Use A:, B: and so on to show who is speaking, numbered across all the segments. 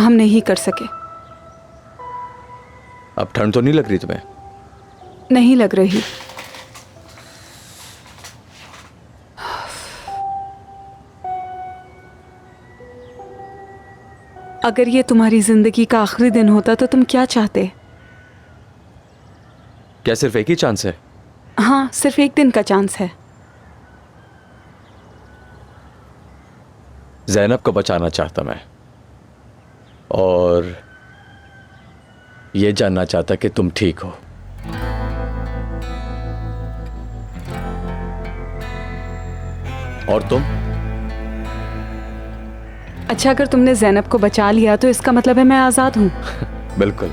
A: हम नहीं कर सके।
B: अब ठंड तो नहीं लग रही तुम्हें?
A: नहीं लग रही। अगर ये तुम्हारी जिंदगी का आखिरी दिन होता तो तुम क्या चाहते?
B: क्या सिर्फ एक ही चांस है?
A: हाँ, सिर्फ एक दिन का चांस है।
B: ज़ैनब को बचाना चाहता मैं, और ये जानना चाहता कि तुम ठीक हो। और तुम?
A: अच्छा, अगर तुमने ज़ैनब को बचा लिया तो इसका मतलब है मैं आजाद हूं।
B: बिल्कुल।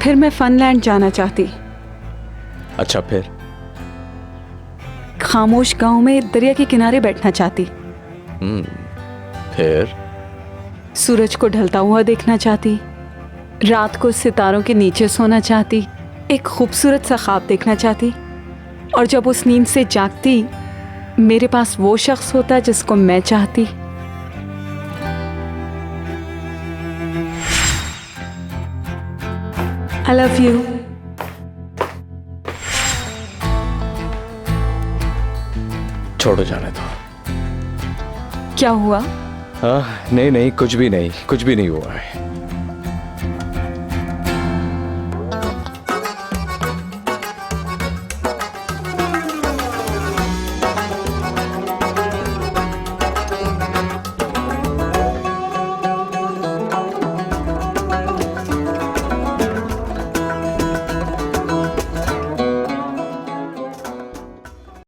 A: फिर मैं फनलैंड जाना चाहती।
B: अच्छा, फिर?
A: खामोश गांव में दरिया के किनारे बैठना चाहती।
B: फिर?
A: सूरज को ढलता हुआ देखना चाहती। रात को सितारों के नीचे सोना चाहती। एक खूबसूरत सा ख्वाब देखना चाहती। और जब उस नींद से जागती, मेरे पास वो शख्स होता जिसको मैं चाहती। I love you.
B: छोड़ो, जाने दो।
A: क्या हुआ?
B: हाँ, नहीं नहीं, कुछ भी नहीं, कुछ भी नहीं हुआ है।